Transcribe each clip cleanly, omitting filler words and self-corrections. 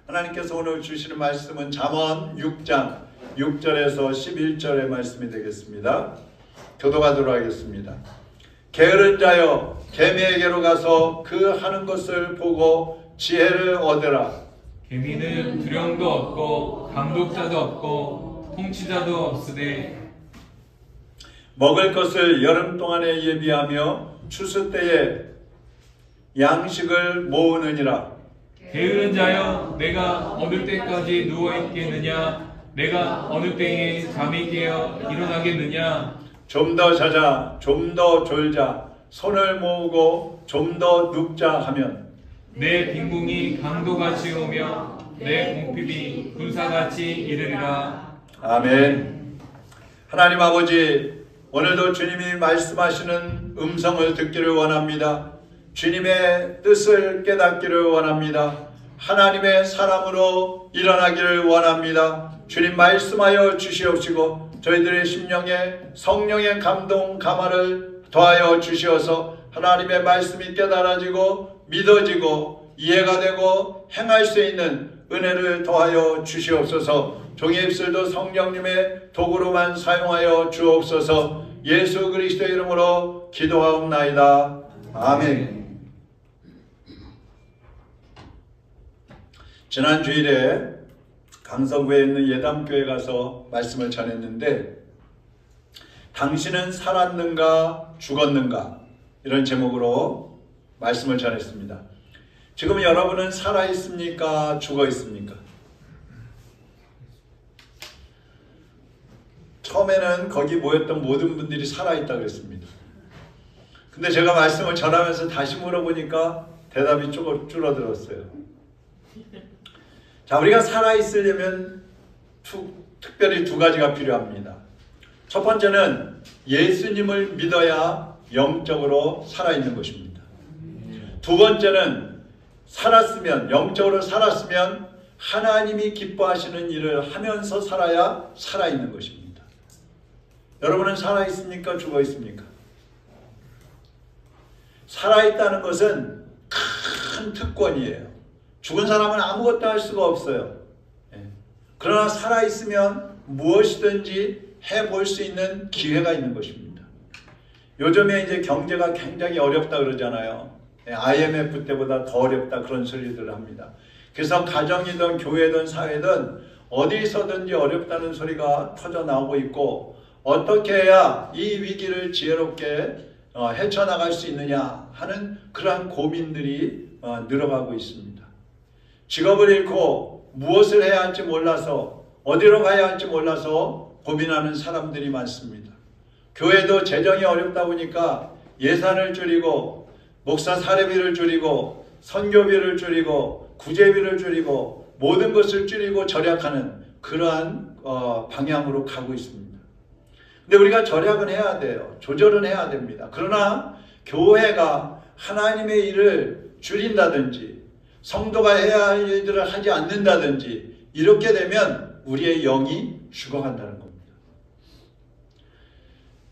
하나님께서 오늘 주시는 말씀은 잠언 6장 6절에서 11절의 말씀이 되겠습니다. 교도하도록 하겠습니다. 게으른 자여 개미에게로 가서 그 하는 것을 보고 지혜를 얻으라. 개미는 두령도 없고 감독자도 없고 통치자도 없으되 먹을 것을 여름 동안에 예비하며 추수 때에 양식을 모으느니라. 게으른 자여 내가 어느 때까지 누워있겠느냐? 내가 어느 때에 잠이 깨어 일어나겠느냐? 좀 더 자자, 좀 더 졸자, 손을 모으고 좀 더 눕자 하면 내 빈궁이 강도같이 오며 내 궁핍이 군사같이 이르리라. 아멘. 하나님 아버지, 오늘도 주님이 말씀하시는 음성을 듣기를 원합니다. 주님의 뜻을 깨닫기를 원합니다. 하나님의 사람으로 일어나기를 원합니다. 주님 말씀하여 주시옵시고 저희들의 심령에 성령의 감동 감화를 더하여 주시어서 하나님의 말씀이 깨달아지고 믿어지고 이해가 되고 행할 수 있는 은혜를 더하여 주시옵소서. 종의 입술도 성령님의 도구로만 사용하여 주옵소서. 예수 그리스도의 이름으로 기도하옵나이다. 아멘. 지난 주일에 강서구에 있는 예담교회 가서 말씀을 전했는데 당신은 살았는가 죽었는가 이런 제목으로 말씀을 전했습니다. 지금 여러분은 살아 있습니까? 죽어 있습니까? 처음에는 거기 모였던 모든 분들이 살아있다 그랬습니다. 근데 제가 말씀을 전하면서 다시 물어보니까 대답이 줄어들었어요. 자, 우리가 살아있으려면 특별히 두 가지가 필요합니다. 첫 번째는 예수님을 믿어야 영적으로 살아있는 것입니다. 두 번째는 영적으로 살았으면 하나님이 기뻐하시는 일을 하면서 살아야 살아있는 것입니다. 여러분은 살아있습니까? 죽어 있습니까? 살아있다는 것은 큰 특권이에요. 죽은 사람은 아무것도 할 수가 없어요. 그러나 살아있으면 무엇이든지 해볼 수 있는 기회가 있는 것입니다. 요즘에 이제 경제가 굉장히 어렵다 그러잖아요. IMF 때보다 더 어렵다 그런 소리들을 합니다. 그래서 가정이든 교회든 사회든 어디서든지 어렵다는 소리가 터져 나오고 있고 어떻게 해야 이 위기를 지혜롭게 헤쳐나갈 수 있느냐 하는 그러한 고민들이 늘어가고 있습니다. 직업을 잃고 무엇을 해야 할지 몰라서 어디로 가야 할지 몰라서 고민하는 사람들이 많습니다. 교회도 재정이 어렵다 보니까 예산을 줄이고 목사 사례비를 줄이고 선교비를 줄이고 구제비를 줄이고 모든 것을 줄이고 절약하는 그러한 방향으로 가고 있습니다. 근데 우리가 절약은 해야 돼요. 조절은 해야 됩니다. 그러나 교회가 하나님의 일을 줄인다든지 성도가 해야 할 일들을 하지 않는다든지 이렇게 되면 우리의 영이 죽어간다는 겁니다.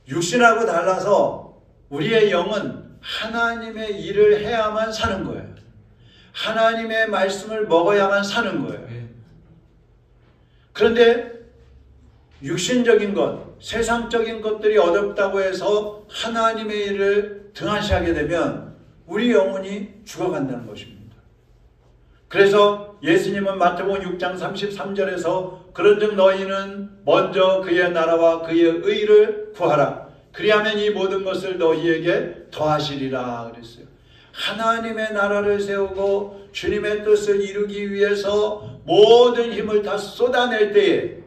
육신하고 달라서 우리의 영은 하나님의 일을 해야만 사는 거예요. 하나님의 말씀을 먹어야만 사는 거예요. 그런데 육신적인 것, 세상적인 것들이 어렵다고 해서 하나님의 일을 등한시하게 되면 우리 영혼이 죽어간다는 것입니다. 그래서 예수님은 마태복음 6장 33절에서 그런즉 너희는 먼저 그의 나라와 그의 의를 구하라. 그리하면 이 모든 것을 너희에게 더하시리라 그랬어요. 하나님의 나라를 세우고 주님의 뜻을 이루기 위해서 모든 힘을 다 쏟아낼 때에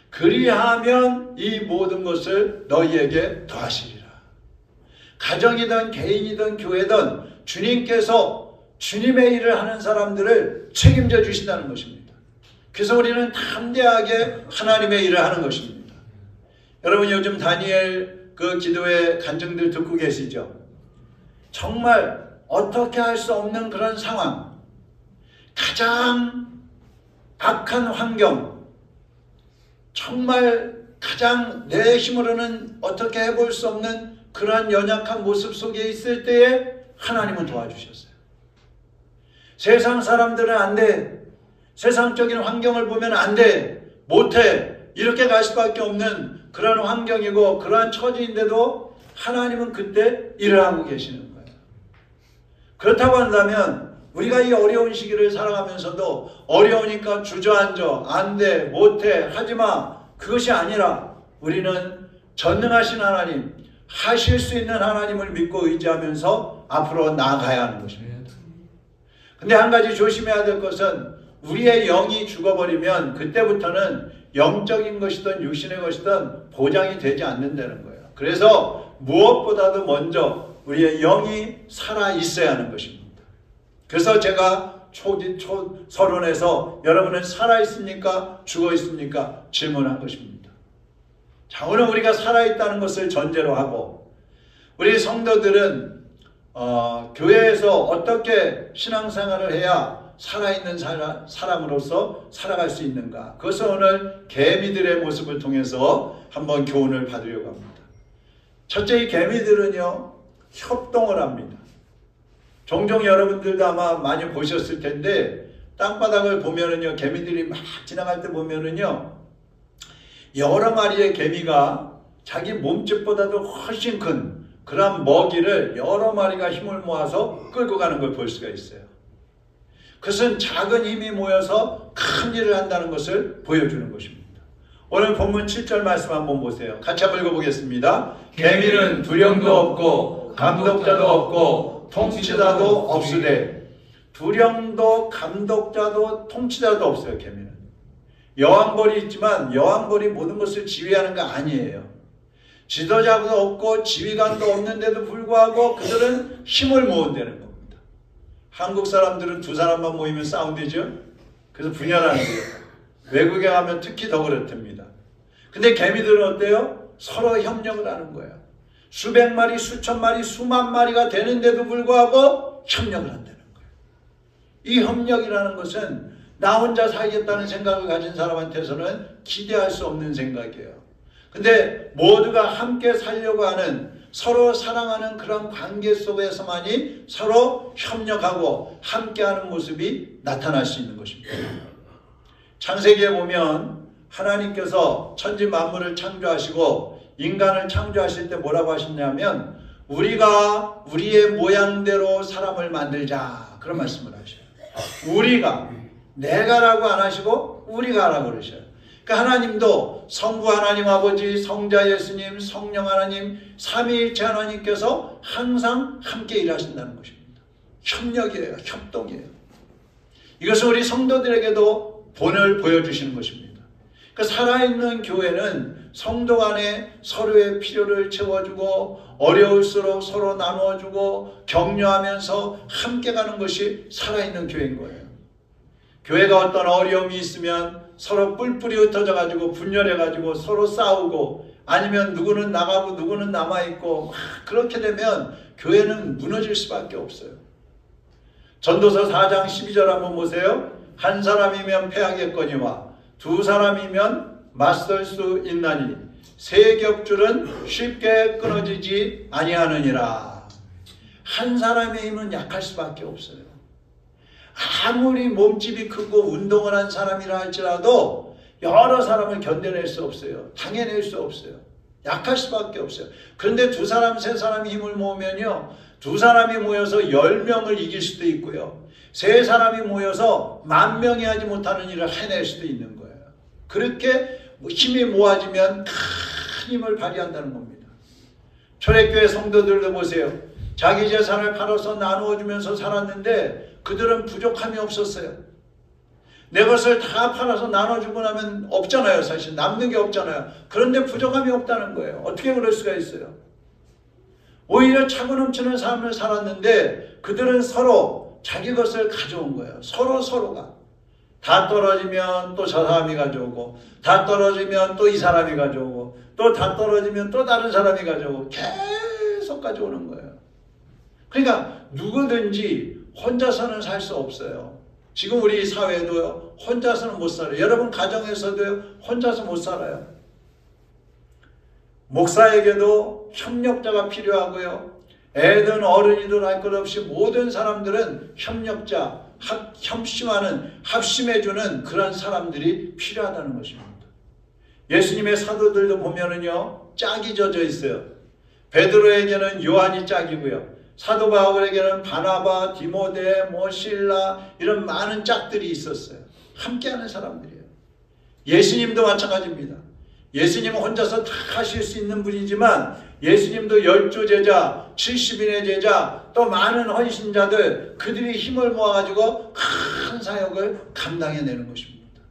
그리하면 이 모든 것을 너희에게 더하시리라. 가정이든 개인이든 교회든 주님께서 주님의 일을 하는 사람들을 책임져 주신다는 것입니다. 그래서 우리는 담대하게 하나님의 일을 하는 것입니다. 여러분 요즘 다니엘 그 기도의 간증들 듣고 계시죠? 정말 어떻게 할 수 없는 그런 상황, 가장 악한 환경, 정말 가장 내 힘으로는 어떻게 해볼 수 없는 그러한 연약한 모습 속에 있을 때에 하나님은 도와주셨어요. 세상 사람들은 안 돼. 세상적인 환경을 보면 안 돼, 못해, 이렇게 갈 수밖에 없는 그런 환경이고 그러한 처지인데도 하나님은 그때 일을 하고 계시는 거예요. 그렇다고 한다면 우리가 이 어려운 시기를 살아가면서도 어려우니까 주저앉아, 안 돼, 못해, 하지마, 그것이 아니라 우리는 전능하신 하나님, 하실 수 있는 하나님을 믿고 의지하면서 앞으로 나아가야 하는 것입니다. 근데 한 가지 조심해야 될 것은 우리의 영이 죽어버리면 그때부터는 영적인 것이든 육신의 것이든 보장이 되지 않는다는 거예요. 그래서 무엇보다도 먼저 우리의 영이 살아 있어야 하는 것입니다. 그래서 제가 서론에서 여러분은 살아 있습니까? 죽어 있습니까? 질문한 것입니다. 자, 오늘 우리가 살아 있다는 것을 전제로 하고 우리 성도들은 교회에서 어떻게 신앙생활을 해야 살아있는 사람으로서 살아갈 수 있는가? 그것을 오늘 개미들의 모습을 통해서 한번 교훈을 받으려고 합니다. 첫째, 이 개미들은요, 협동을 합니다. 종종 여러분들도 아마 많이 보셨을 텐데 땅바닥을 보면은요, 개미들이 막 지나갈 때 보면은요, 여러 마리의 개미가 자기 몸집보다도 훨씬 큰 그런 먹이를 여러 마리가 힘을 모아서 끌고 가는 걸 볼 수가 있어요. 그것은 작은 힘이 모여서 큰 일을 한다는 것을 보여주는 것입니다. 오늘 본문 7절 말씀 한번 보세요. 같이 한번 읽어보겠습니다. 개미는 두령도 없고 감독자도 없고 통치자도 없으되. 두령도 감독자도 통치자도 없어요. 개미는 여왕벌이 있지만 여왕벌이 모든 것을 지휘하는 거 아니에요. 지도자도 없고 지휘관도 없는데도 불구하고 그들은 힘을 모은다는 겁니다. 한국 사람들은 두 사람만 모이면 싸운대죠. 그래서 분열하는 거예요. 외국에 가면 특히 더 그렇답니다. 근데 개미들은 어때요? 서로 협력을 하는 거예요. 수백 마리, 수천 마리, 수만 마리가 되는데도 불구하고 협력을 한다는 거예요. 이 협력이라는 것은 나 혼자 살겠다는 생각을 가진 사람한테서는 기대할 수 없는 생각이에요. 근데 모두가 함께 살려고 하는, 서로 사랑하는 그런 관계 속에서만이 서로 협력하고 함께하는 모습이 나타날 수 있는 것입니다. 창세기에 보면 하나님께서 천지 만물을 창조하시고 인간을 창조하실 때 뭐라고 하셨냐면 우리가 우리의 모양대로 사람을 만들자, 그런 말씀을 하셔요. 우리가, 내가라고 안 하시고 우리가 하라고 그러셔요. 그러니까 하나님도 성부 하나님 아버지, 성자 예수님, 성령 하나님, 삼위일체 하나님께서 항상 함께 일하신다는 것입니다. 협력이에요. 협동이에요. 이것은 우리 성도들에게도 본을 보여주시는 것입니다. 그러니까 살아있는 교회는 성도 간에 서로의 필요를 채워주고 어려울수록 서로 나누어주고 격려하면서 함께 가는 것이 살아있는 교회인 거예요. 교회가 어떤 어려움이 있으면 서로 뿔뿔이 흩어져 가지고 분열해 가지고 서로 싸우고 아니면 누구는 나가고 누구는 남아있고 그렇게 되면 교회는 무너질 수밖에 없어요. 전도서 4장 12절 한번 보세요. 한 사람이면 패하겠거니와 두 사람이면 맞설 수 있나니 세 겹줄은 쉽게 끊어지지 아니하느니라. 한 사람의 힘은 약할 수밖에 없어요. 아무리 몸집이 크고 운동을 한 사람이라 할지라도 여러 사람을 견뎌낼 수 없어요. 당해낼 수 없어요. 약할 수밖에 없어요. 그런데 두 사람, 세 사람이 힘을 모으면요, 두 사람이 모여서 10명을 이길 수도 있고요, 세 사람이 모여서 10,000명이 하지 못하는 일을 해낼 수도 있는 거예요. 그렇게 힘이 모아지면 큰 힘을 발휘한다는 겁니다. 초대교회 성도들도 보세요. 자기 재산을 팔아서 나누어주면서 살았는데 그들은 부족함이 없었어요. 내 것을 다 팔아서 나눠주고 나면 없잖아요. 사실 남는 게 없잖아요. 그런데 부족함이 없다는 거예요. 어떻게 그럴 수가 있어요? 오히려 차고 넘치는 삶을 살았는데 그들은 서로 자기 것을 가져온 거예요. 서로가. 다 떨어지면 또 저 사람이 가져오고, 다 떨어지면 또 이 사람이 가져오고, 또 다 떨어지면 또 다른 사람이 가져오고, 계속 가져오는 거예요. 그러니까 누구든지 혼자서는 살 수 없어요. 지금 우리 사회도요, 혼자서는 못 살아요. 여러분 가정에서도요, 혼자서 못 살아요. 목사에게도 협력자가 필요하고요, 애든 어른이든 할 것 없이 모든 사람들은 협력자, 합심해주는 그런 사람들이 필요하다는 것입니다. 예수님의 사도들도 보면은요, 짝이 젖어 있어요. 베드로에게는 요한이 짝이고요. 사도 바울에게는 바나바, 디모데, 실라 이런 많은 짝들이 있었어요. 함께하는 사람들이에요. 예수님도 마찬가지입니다. 예수님은 혼자서 다 하실 수 있는 분이지만 예수님도 12제자, 70인의 제자, 또 많은 헌신자들, 그들이 힘을 모아가지고 큰 사역을 감당해내는 것입니다.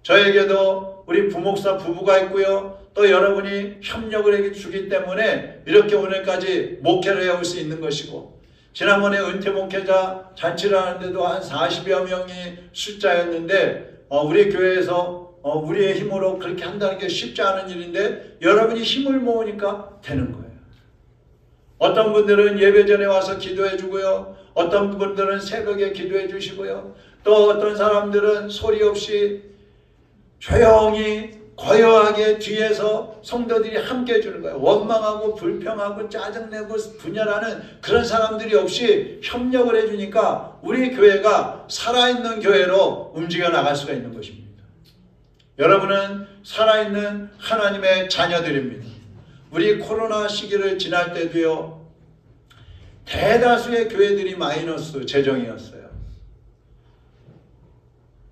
저에게도 우리 부목사 부부가 있고요. 또 여러분이 협력을 해주기 때문에 이렇게 오늘까지 목회를 해올 수 있는 것이고, 지난번에 은퇴 목회자 잔치를 하는데도 한 40여 명이 숫자였는데 우리 교회에서 우리의 힘으로 그렇게 한다는 게 쉽지 않은 일인데 여러분이 힘을 모으니까 되는 거예요. 어떤 분들은 예배 전에 와서 기도해 주고요. 어떤 분들은 새벽에 기도해 주시고요. 또 어떤 사람들은 소리 없이 조용히 고요하게 뒤에서 성도들이 함께 해주는 거예요. 원망하고 불평하고 짜증내고 분열하는 그런 사람들이 없이 협력을 해주니까 우리 교회가 살아있는 교회로 움직여 나갈 수가 있는 것입니다. 여러분은 살아있는 하나님의 자녀들입니다. 우리 코로나 시기를 지날 때도요, 대다수의 교회들이 마이너스 재정이었어요.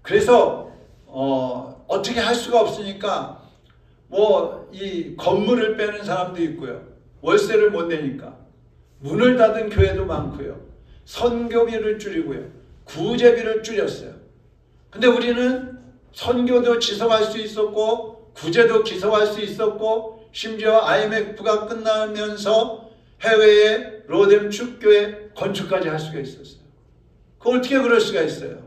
그래서 어떻게 할 수가 없으니까 이 건물을 빼는 사람도 있고요. 월세를 못 내니까 문을 닫은 교회도 많고요. 선교비를 줄이고요. 구제비를 줄였어요. 근데 우리는 선교도 지속할 수 있었고 구제도 지속할 수 있었고 심지어 IMF가 끝나면서 해외에 로뎀 축교회 건축까지 할 수가 있었어요. 어떻게 그럴 수가 있어요?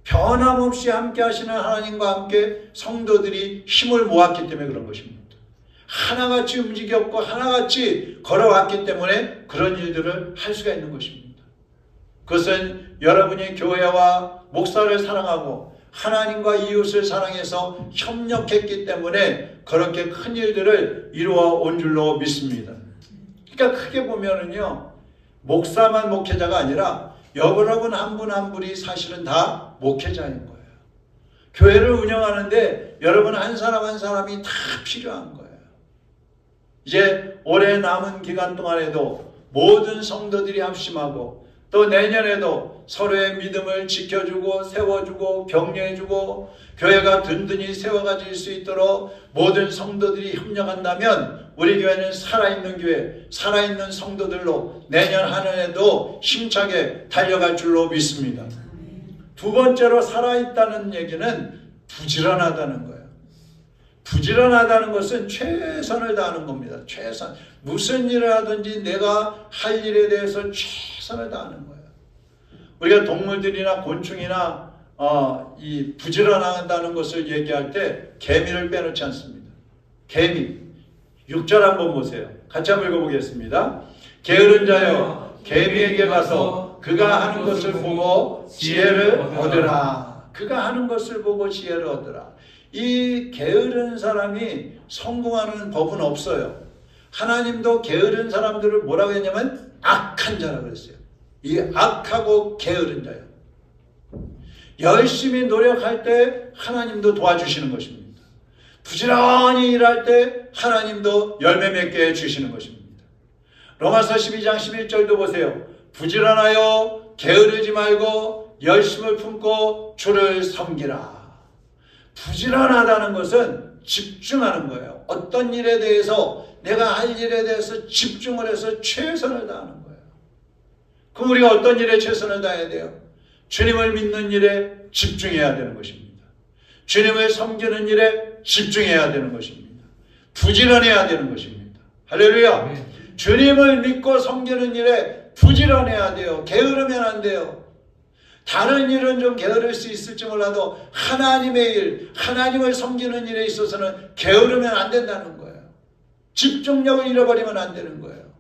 변함없이 함께 하시는 하나님과 함께 성도들이 힘을 모았기 때문에 그런 것입니다. 하나같이 움직였고 하나같이 걸어왔기 때문에 그런 일들을 할 수가 있는 것입니다. 그것은 여러분이 교회와 목사를 사랑하고 하나님과 이웃을 사랑해서 협력했기 때문에 그렇게 큰 일들을 이루어 온 줄로 믿습니다. 그러니까 크게 보면은요, 목사만 목회자가 아니라 여러분 한 분 한 분이 사실은 다 목회자인 거예요. 교회를 운영하는데 여러분 한 사람 한 사람이 다 필요한 거예요. 이제 올해 남은 기간 동안에도 모든 성도들이 합심하고 또 내년에도 서로의 믿음을 지켜주고 세워주고 격려해주고 교회가 든든히 세워가질 수 있도록 모든 성도들이 협력한다면 우리 교회는 살아있는 교회, 살아있는 성도들로 내년 한 해도 힘차게 달려갈 줄로 믿습니다. 두 번째로 살아있다는 얘기는 부지런하다는 거예요. 부지런하다는 것은 최선을 다하는 겁니다. 최선. 무슨 일을 하든지 내가 할 일에 대해서 최선을 다하는 거예요. 우리가 동물들이나 곤충이나 이 부지런하다는 것을 얘기할 때 개미를 빼놓지 않습니다. 개미 6절 한번 보세요. 같이 한번 읽어보겠습니다. 게으른 자여 개미에게 가서 그가 하는 것을 보고 지혜를 얻으라. 그가 하는 것을 보고 지혜를 얻으라. 이 게으른 사람이 성공하는 법은 없어요. 하나님도 게으른 사람들을 뭐라고 했냐면 악한 자라고 그랬어요. 이 악하고 게으른 자요. 열심히 노력할 때 하나님도 도와주시는 것입니다. 부지런히 일할 때 하나님도 열매 맺게 해주시는 것입니다. 로마서 12장 11절도 보세요. 부지런하여 게으르지 말고 열심을 품고 주를 섬기라. 부지런하다는 것은 집중하는 거예요. 어떤 일에 대해서 내가 할 일에 대해서 집중을 해서 최선을 다하는 거예요. 그럼 우리가 어떤 일에 최선을 다해야 돼요? 주님을 믿는 일에 집중해야 되는 것입니다. 주님을 섬기는 일에 집중해야 되는 것입니다. 부지런해야 되는 것입니다. 할렐루야. 네. 주님을 믿고 섬기는 일에 부지런해야 돼요. 게으르면 안 돼요. 다른 일은 좀 게으를 수 있을지 몰라도 하나님의 일, 하나님을 섬기는 일에 있어서는 게으르면 안 된다는 거예요. 집중력을 잃어버리면 안 되는 거예요.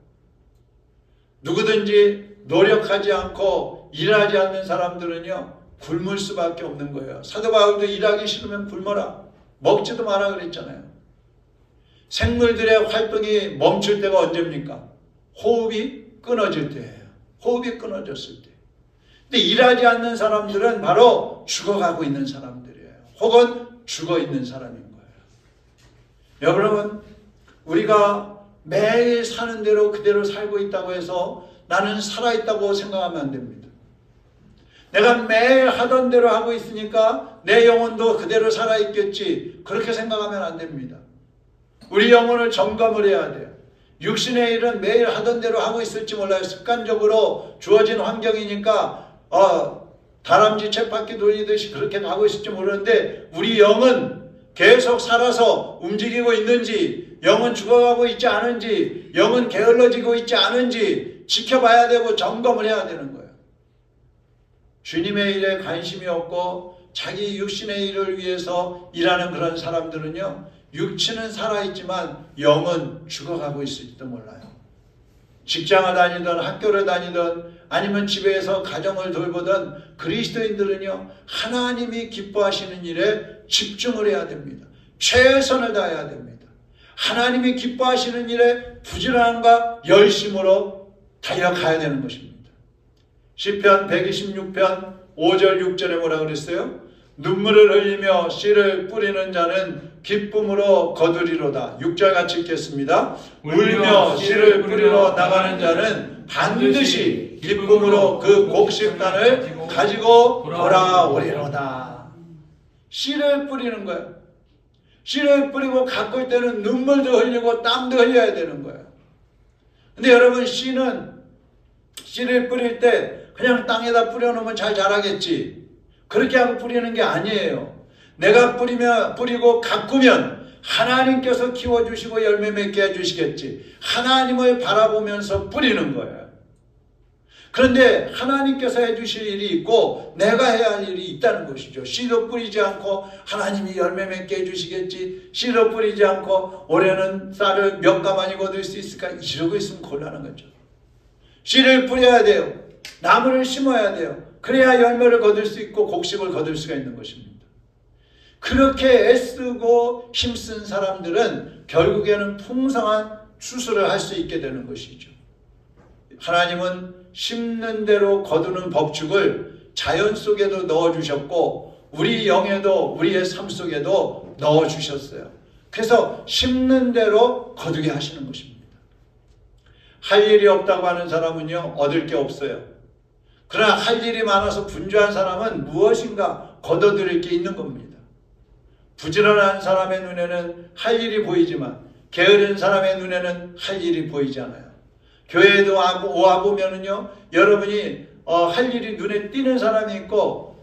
누구든지 노력하지 않고 일하지 않는 사람들은요, 굶을 수밖에 없는 거예요. 사도 바울도 일하기 싫으면 굶어라. 먹지도 마라 그랬잖아요. 생물들의 활동이 멈출 때가 언제입니까? 호흡이 끊어질 때예요. 호흡이 끊어졌을 때. 근데 일하지 않는 사람들은 바로 죽어가고 있는 사람들이에요. 혹은 죽어 있는 사람인 거예요. 여러분, 우리가 매일 사는 대로 그대로 살고 있다고 해서 나는 살아있다고 생각하면 안 됩니다. 내가 매일 하던 대로 하고 있으니까 내 영혼도 그대로 살아있겠지, 그렇게 생각하면 안 됩니다. 우리 영혼을 점검을 해야 돼요. 육신의 일은 매일 하던 대로 하고 있을지 몰라요. 습관적으로 주어진 환경이니까 다람쥐 쳇바퀴 돌리듯이 그렇게 가고 있을지 모르는데, 우리 영은 계속 살아서 움직이고 있는지, 영은 죽어가고 있지 않은지, 영은 게을러지고 있지 않은지 지켜봐야 되고 점검을 해야 되는 거예요. 주님의 일에 관심이 없고 자기 육신의 일을 위해서 일하는 그런 사람들은요, 육체는 살아있지만 영은 죽어가고 있을지도 몰라요. 직장을 다니든 학교를 다니든 아니면 집에서 가정을 돌보든 그리스도인들은요, 하나님이 기뻐하시는 일에 집중을 해야 됩니다. 최선을 다해야 됩니다. 하나님이 기뻐하시는 일에 부지런함과 열심으로 달려가야 되는 것입니다. 시편 126편 5절 6절에 뭐라 그랬어요? 눈물을 흘리며 씨를 뿌리는 자는 기쁨으로 거두리로다. 6절 같이 읽겠습니다. 울며 씨를 뿌리러 나가는 자는 반드시 기쁨으로 그 곡식단을 가지고 돌아오리로다. 씨를 뿌리는 거예요. 씨를 뿌리고 갖고 있을 때는 눈물도 흘리고 땀도 흘려야 되는 거예요. 근데 여러분, 씨를 뿌릴 때 그냥 땅에다 뿌려놓으면 잘 자라겠지, 그렇게 하고 뿌리는 게 아니에요. 내가 뿌리고 가꾸면 하나님께서 키워주시고 열매 맺게 해주시겠지. 하나님을 바라보면서 뿌리는 거예요. 그런데 하나님께서 해주실 일이 있고 내가 해야 할 일이 있다는 것이죠. 씨도 뿌리지 않고 하나님이 열매 맺게 해주시겠지, 씨도 뿌리지 않고 올해는 쌀을 몇 가마니 거둘 수 있을까, 이러고 있으면 곤란한 거죠. 씨를 뿌려야 돼요. 나무를 심어야 돼요. 그래야 열매를 거둘 수 있고 곡식을 거둘 수가 있는 것입니다. 그렇게 애쓰고 힘쓴 사람들은 결국에는 풍성한 추수를 할 수 있게 되는 것이죠. 하나님은 심는 대로 거두는 법칙을 자연 속에도 넣어주셨고 우리 영에도, 우리의 삶 속에도 넣어주셨어요. 그래서 심는 대로 거두게 하시는 것입니다. 할 일이 없다고 하는 사람은요, 얻을 게 없어요. 그러나 할 일이 많아서 분주한 사람은 무엇인가 거둬들일 게 있는 겁니다. 부지런한 사람의 눈에는 할 일이 보이지만 게으른 사람의 눈에는 할 일이 보이지 않아요. 교회에도 와보면은요, 여러분이 할 일이 눈에 띄는 사람이 있고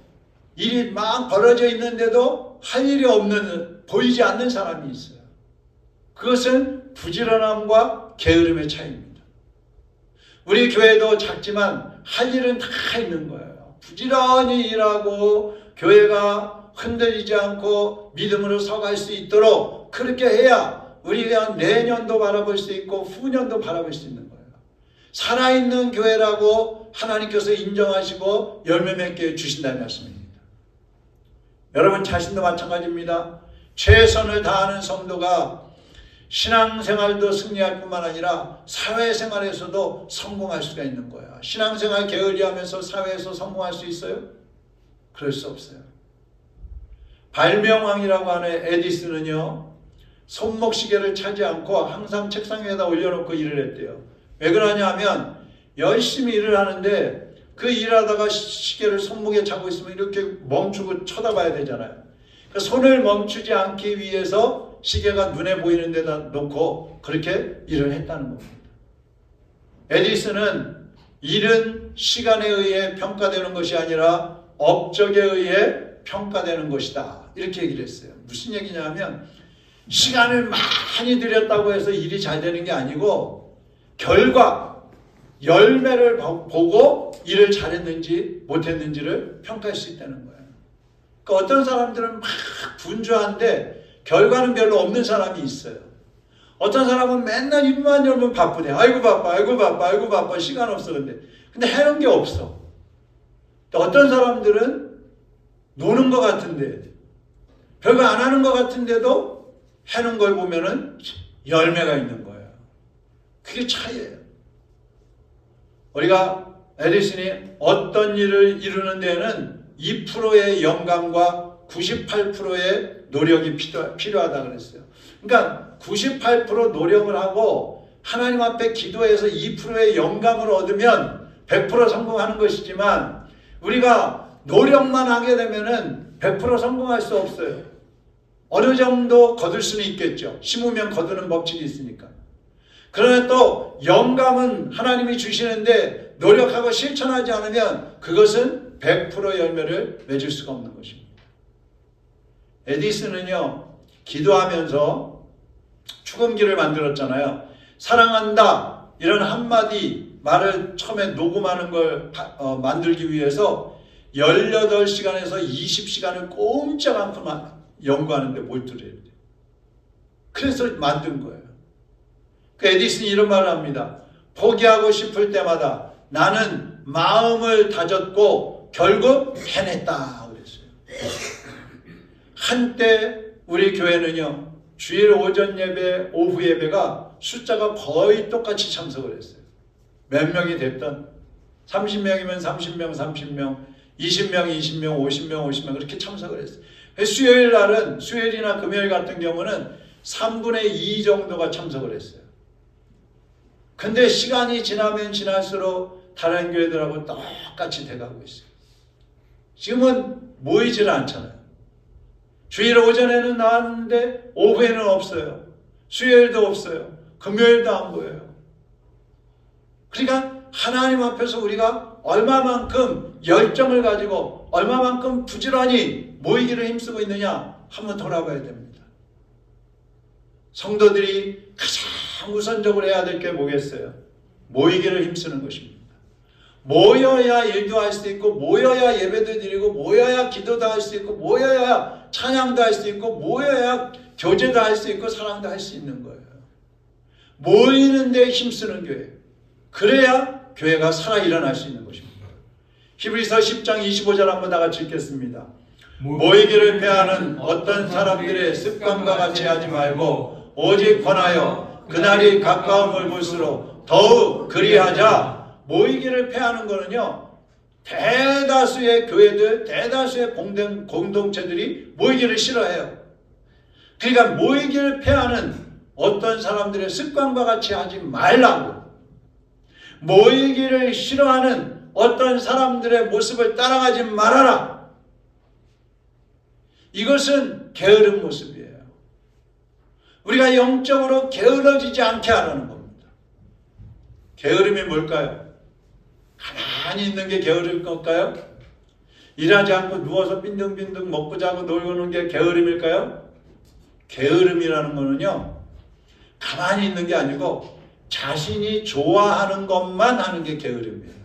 일이 막 벌어져 있는데도 할 일이 없는, 보이지 않는 사람이 있어요. 그것은 부지런함과 게으름의 차이입니다. 우리 교회도 작지만 할 일은 다 있는 거예요. 부지런히 일하고 교회가 흔들리지 않고 믿음으로 서갈 수 있도록 그렇게 해야 우리가 내년도 바라볼 수 있고 후년도 바라볼 수 있는 거예요. 살아있는 교회라고 하나님께서 인정하시고 열매 맺게 해주신다는 말씀입니다. 여러분 자신도 마찬가지입니다. 최선을 다하는 성도가 신앙생활도 승리할 뿐만 아니라 사회생활에서도 성공할 수가 있는 거예요. 신앙생활 게을리하면서 사회에서 성공할 수 있어요? 그럴 수 없어요. 발명왕이라고 하는 에디슨은요, 손목시계를 차지 않고 항상 책상 위에다 올려놓고 일을 했대요. 왜 그러냐 하면 열심히 일을 하는데 그 일하다가 시계를 손목에 차고 있으면 이렇게 멈추고 쳐다봐야 되잖아요. 그러니까 손을 멈추지 않기 위해서 시계가 눈에 보이는 데다 놓고 그렇게 일을 했다는 겁니다. 에디슨은 일은 시간에 의해 평가되는 것이 아니라 업적에 의해 평가되는 것이다, 이렇게 얘기를 했어요. 무슨 얘기냐면 시간을 많이 들였다고 해서 일이 잘 되는 게 아니고 결과, 열매를 보고 일을 잘했는지 못했는지를 평가할 수 있다는 거예요. 그러니까 어떤 사람들은 막 분주한데 결과는 별로 없는 사람이 있어요. 어떤 사람은 맨날 입만 열면 바쁘대. 아이고 바빠, 아이고 바빠, 아이고 바빠, 시간 없어. 근데 해놓은 게 없어. 어떤 사람들은 노는 것 같은데, 별거 안 하는 것 같은데도 해놓은 걸 보면은 열매가 있는 거예요. 그게 차이예요. 우리가 에디슨이 어떤 일을 이루는 데는 2%의 영감과 98%의 노력이 필요하다 그랬어요. 그러니까 98% 노력을 하고 하나님 앞에 기도해서 2%의 영감을 얻으면 100% 성공하는 것이지만, 우리가 노력만 하게 되면은 100% 성공할 수 없어요. 어느 정도 거둘 수는 있겠죠. 심으면 거두는 법칙이 있으니까. 그러나 또 영감은 하나님이 주시는데 노력하고 실천하지 않으면 그것은 100% 열매를 맺을 수가 없는 것입니다. 에디슨은요, 기도하면서 축음기를 만들었잖아요. 사랑한다 이런 한마디 말을 처음에 녹음하는 걸 만들기 위해서 18시간에서 20시간을 꼼짝 않고 연구하는데 몰두를 해요. 그래서 만든 거예요. 그 에디슨이 이런 말을 합니다. 포기하고 싶을 때마다 나는 마음을 다졌고 결국 해냈다 그랬어요. 한때 우리 교회는요, 주일 오전 예배, 오후 예배가 숫자가 거의 똑같이 참석을 했어요. 몇 명이 됐던 30명이면 30명, 30명, 20명, 20명, 50명, 50명 그렇게 참석을 했어요. 수요일 날은, 수요일이나 금요일 같은 경우는 3분의 2 정도가 참석을 했어요. 근데 시간이 지나면 지날수록 다른 교회들하고 똑같이 돼가고 있어요. 지금은 모이질 않잖아요. 주일 오전에는 나왔는데 오후에는 없어요. 수요일도 없어요. 금요일도 안 보여요. 그러니까 하나님 앞에서 우리가 얼마만큼 열정을 가지고 얼마만큼 부지런히 모이기를 힘쓰고 있느냐 한번 돌아봐야 됩니다. 성도들이 가장 우선적으로 해야 될 게 뭐겠어요? 모이기를 힘쓰는 것입니다. 모여야 일도 할 수 있고, 모여야 예배도 드리고, 모여야 기도도 할 수 있고, 모여야 찬양도 할 수 있고, 모여야 교제도 할 수 있고, 사랑도 할 수 있는 거예요. 모이는 데 힘쓰는 교회. 그래야 교회가 살아 일어날 수 있는 것입니다. 히브리서 10장 25절 한번 다 같이 읽겠습니다. 모이기를 패하는 어떤 사람들의 습관과 같이 하지 말고 오직 권하여 그날이 가까움을 볼수록 더욱 그리하자. 모이기를 패하는 거는요, 대다수의 교회들, 대다수의 공동체들이 모이기를 싫어해요. 그러니까 모이기를 패하는 어떤 사람들의 습관과 같이 하지 말라고. 모이기를 싫어하는 어떤 사람들의 모습을 따라가지 말아라. 이것은 게으른 모습이에요. 우리가 영적으로 게을러지지 않게 하라는 겁니다. 게으름이 뭘까요? 가만히 있는 게 게으를 걸까요? 일하지 않고 누워서 빈둥빈둥 먹고 자고 놀고 노는 게 게으름일까요? 게으름이라는 거는요, 가만히 있는 게 아니고 자신이 좋아하는 것만 하는 게 게으름이에요.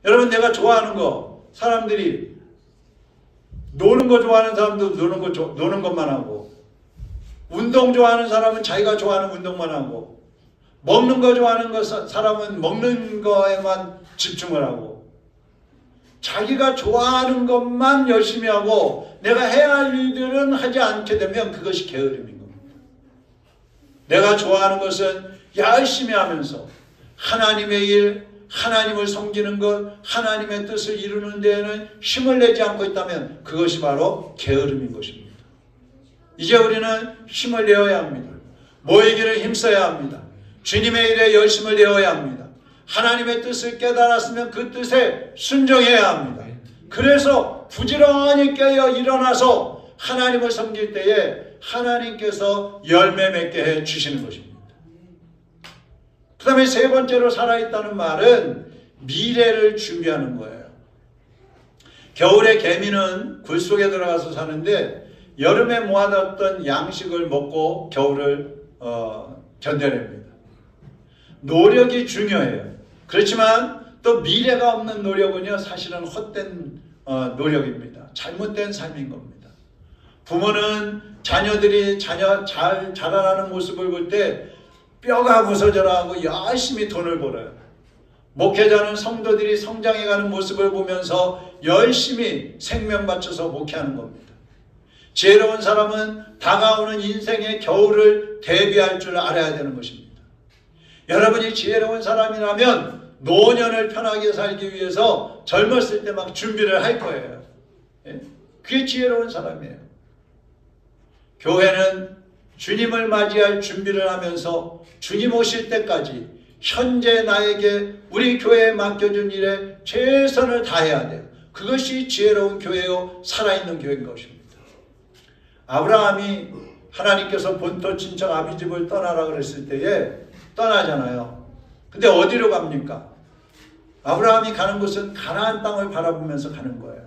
여러분, 내가 좋아하는 거, 사람들이 노는 거 좋아하는 사람도 노는 것만 하고, 운동 좋아하는 사람은 자기가 좋아하는 운동만 하고, 먹는 거 좋아하는 사람은 먹는 거에만 집중을 하고, 자기가 좋아하는 것만 열심히 하고 내가 해야 할 일들은 하지 않게 되면 그것이 게으름인 겁니다. 내가 좋아하는 것은 열심히 하면서 하나님의 일, 하나님을 섬기는 것, 하나님의 뜻을 이루는 데에는 힘을 내지 않고 있다면 그것이 바로 게으름인 것입니다. 이제 우리는 힘을 내어야 합니다. 모이기를 힘써야 합니다. 주님의 일에 열심을 내어야 합니다. 하나님의 뜻을 깨달았으면 그 뜻에 순종해야 합니다. 그래서 부지런히 깨어 일어나서 하나님을 섬길 때에 하나님께서 열매 맺게 해 주시는 것입니다. 그 다음에 세 번째로 살아있다는 말은 미래를 준비하는 거예요. 겨울에 개미는 굴 속에 들어가서 사는데 여름에 모아놨던 양식을 먹고 겨울을 견뎌냅니다. 노력이 중요해요. 그렇지만 또 미래가 없는 노력은요, 사실은 헛된 노력입니다. 잘못된 삶인 겁니다. 부모는 자녀들이 잘 자라나는 모습을 볼 때 뼈가 부서져라 하고 열심히 돈을 벌어요. 목회자는 성도들이 성장해가는 모습을 보면서 열심히 생명 바쳐서 목회하는 겁니다. 지혜로운 사람은 다가오는 인생의 겨울을 대비할 줄 알아야 되는 것입니다. 여러분이 지혜로운 사람이라면 노년을 편하게 살기 위해서 젊었을 때 막 준비를 할 거예요. 예? 그게 지혜로운 사람이에요. 교회는 주님을 맞이할 준비를 하면서 주님 오실 때까지 현재 나에게 우리 교회에 맡겨준 일에 최선을 다해야 돼요. 그것이 지혜로운 교회요 살아있는 교회인 것입니다. 아브라함이 하나님께서 본토 친척 아비집을 떠나라 그랬을 때에 떠나잖아요. 근데 어디로 갑니까? 아브라함이 가는 곳은 가나안 땅을 바라보면서 가는 거예요.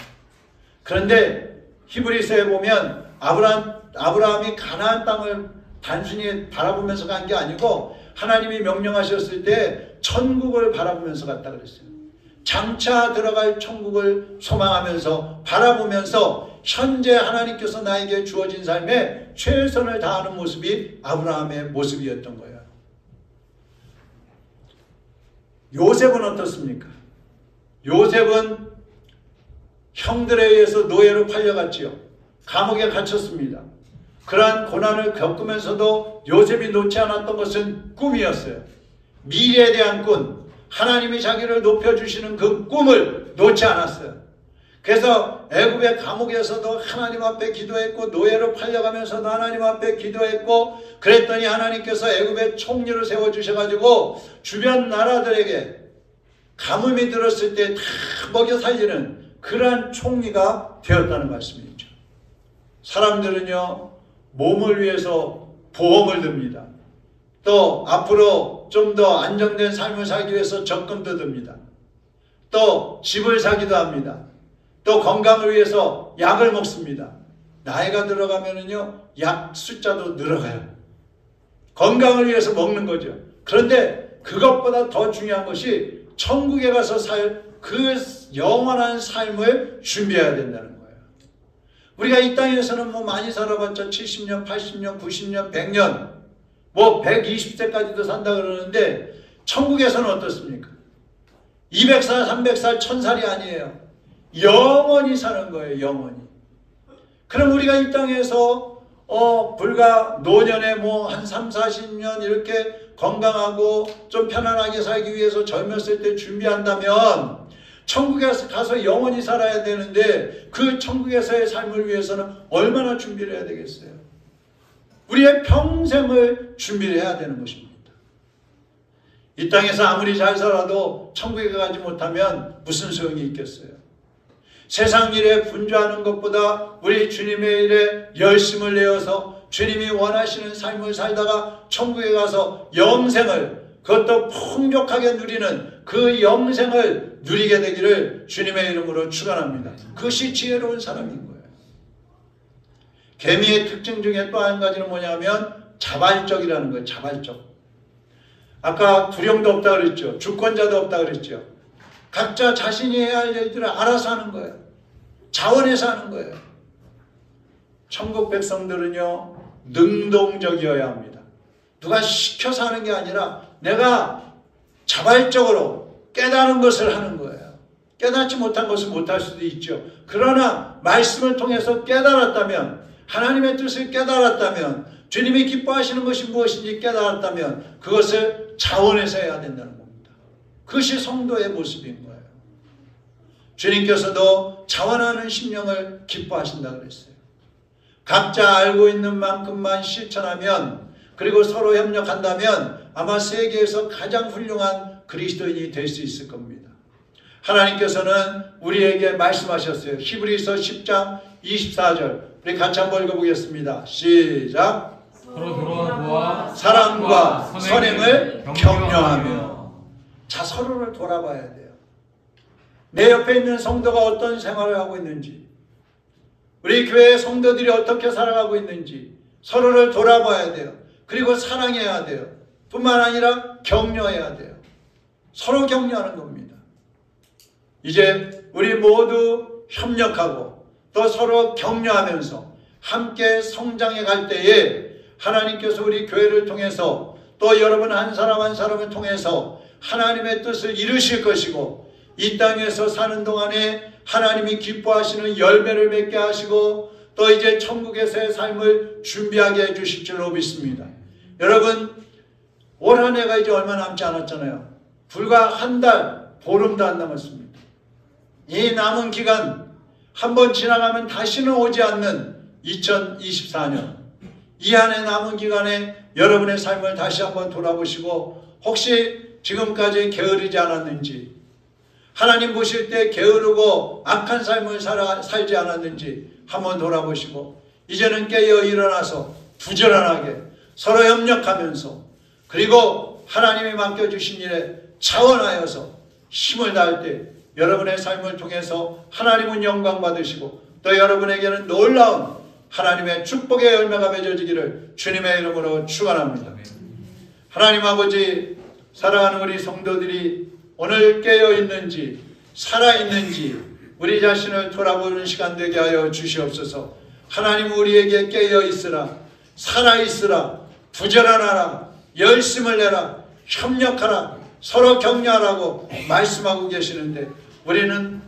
그런데 히브리서에 보면 아브라함이 가나안 땅을 단순히 바라보면서 간 게 아니고 하나님이 명령하셨을 때 천국을 바라보면서 갔다 그랬어요. 장차 들어갈 천국을 소망하면서 바라보면서 현재 하나님께서 나에게 주어진 삶에 최선을 다하는 모습이 아브라함의 모습이었던 거예요. 요셉은 어떻습니까? 요셉은 형들에 의해서 노예로 팔려갔지요. 감옥에 갇혔습니다. 그러한 고난을 겪으면서도 요셉이 놓지 않았던 것은 꿈이었어요. 미래에 대한 꿈, 하나님이 자기를 높여주시는 그 꿈을 놓지 않았어요. 그래서 애굽의 감옥에서도 하나님 앞에 기도했고 노예로 팔려가면서도 하나님 앞에 기도했고 그랬더니 하나님께서 애굽의 총리를 세워주셔가지고 주변 나라들에게 가뭄이 들었을 때 다 먹여 살리는 그러한 총리가 되었다는 말씀이죠. 사람들은요 몸을 위해서 보험을 듭니다. 또 앞으로 좀 더 안정된 삶을 살기 위해서 적금도 듭니다. 또 집을 사기도 합니다. 또 건강을 위해서 약을 먹습니다. 나이가 들어가면은요 약 숫자도 늘어가요. 건강을 위해서 먹는 거죠. 그런데 그것보다 더 중요한 것이 천국에 가서 살 그 영원한 삶을 준비해야 된다는 거예요. 우리가 이 땅에서는 뭐 많이 살아봤자 70년, 80년, 90년, 100년, 뭐 120세까지도 산다 그러는데 천국에서는 어떻습니까? 200살, 300살, 1000살이 아니에요. 영원히 사는 거예요. 영원히. 그럼 우리가 이 땅에서 불과 노년에 뭐 한 3, 40년 이렇게 건강하고 좀 편안하게 살기 위해서 젊었을 때 준비한다면 천국에 가서 영원히 살아야 되는데 그 천국에서의 삶을 위해서는 얼마나 준비를 해야 되겠어요? 우리의 평생을 준비를 해야 되는 것입니다. 이 땅에서 아무리 잘 살아도 천국에 가지 못하면 무슨 소용이 있겠어요? 세상 일에 분주하는 것보다 우리 주님의 일에 열심을 내어서 주님이 원하시는 삶을 살다가 천국에 가서 영생을 그것도 풍족하게 누리는 그 영생을 누리게 되기를 주님의 이름으로 축원합니다. 그것이 지혜로운 사람인 거예요. 개미의 특징 중에 또 한 가지는 뭐냐면 자발적이라는 거예요. 자발적. 아까 두령도 없다 그랬죠. 주권자도 없다 그랬죠. 각자 자신이 해야 할 일들을 알아서 하는 거예요. 자원해서 하는 거예요. 천국 백성들은요 능동적이어야 합니다. 누가 시켜서 하는 게 아니라 내가 자발적으로 깨달은 것을 하는 거예요. 깨닫지 못한 것을 못할 수도 있죠. 그러나 말씀을 통해서 깨달았다면, 하나님의 뜻을 깨달았다면, 주님이 기뻐하시는 것이 무엇인지 깨달았다면 그것을 자원해서 해야 된다는 겁니다. 그것이 성도의 모습인 거예요. 주님께서도 자원하는 심령을 기뻐하신다 그랬어요. 각자 알고 있는 만큼만 실천하면, 그리고 서로 협력한다면 아마 세계에서 가장 훌륭한 그리스도인이 될 수 있을 겁니다. 하나님께서는 우리에게 말씀하셨어요. 히브리서 10장 24절 우리 같이 한번 읽어보겠습니다. 시작. 서로 돌아보아 사랑과 선행을 격려하며. 자, 서로를 돌아봐야 돼요. 내 옆에 있는 성도가 어떤 생활을 하고 있는지, 우리 교회의 성도들이 어떻게 살아가고 있는지 서로를 돌아봐야 돼요. 그리고 사랑해야 돼요. 뿐만 아니라 격려해야 돼요. 서로 격려하는 겁니다. 이제 우리 모두 협력하고 또 서로 격려하면서 함께 성장해 갈 때에 하나님께서 우리 교회를 통해서 또 여러분 한 사람 한 사람을 통해서 하나님의 뜻을 이루실 것이고, 이 땅에서 사는 동안에 하나님이 기뻐하시는 열매를 맺게 하시고 또 이제 천국에서의 삶을 준비하게 해주실 줄로 믿습니다. 여러분, 올 한 해가 이제 얼마 남지 않았잖아요. 불과 한 달, 보름도 안 남았습니다. 이 남은 기간 한번 지나가면 다시는 오지 않는 2024년, 이 안에 남은 기간에 여러분의 삶을 다시 한번 돌아보시고 혹시 지금까지 게으르지 않았는지, 하나님 보실 때 게으르고 악한 삶을 살지 않았는지 한번 돌아보시고 이제는 깨어 일어나서 부지런하게 서로 협력하면서 그리고 하나님이 맡겨주신 일에 차원하여서 힘을 다할 때 여러분의 삶을 통해서 하나님은 영광 받으시고 또 여러분에게는 놀라운 하나님의 축복의 열매가 맺어지기를 주님의 이름으로 축원합니다. 하나님 아버지, 사랑하는 우리 성도들이 오늘 깨어있는지 살아있는지 우리 자신을 돌아보는 시간 되게 하여 주시옵소서. 하나님 우리에게 깨어있으라, 살아있으라, 부지런하라, 열심을 내라, 협력하라, 서로 격려하라고 말씀하고 계시는데 우리는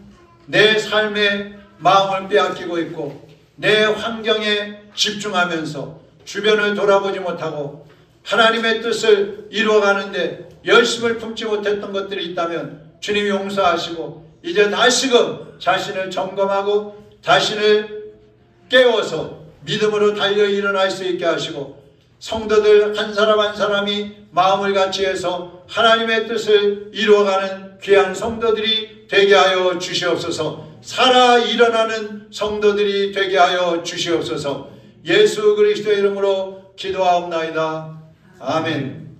내 삶의 마음을 빼앗기고 있고 내 환경에 집중하면서 주변을 돌아보지 못하고 하나님의 뜻을 이루어가는데 열심을 품지 못했던 것들이 있다면 주님이 용서하시고 이제 다시금 자신을 점검하고 자신을 깨워서 믿음으로 달려 일어날 수 있게 하시고 성도들 한 사람 한 사람이 마음을 같이 해서 하나님의 뜻을 이루어가는 귀한 성도들이 되게 하여 주시옵소서. 살아 일어나는 성도들이 되게 하여 주시옵소서. 예수 그리스도의 이름으로 기도하옵나이다. 아멘.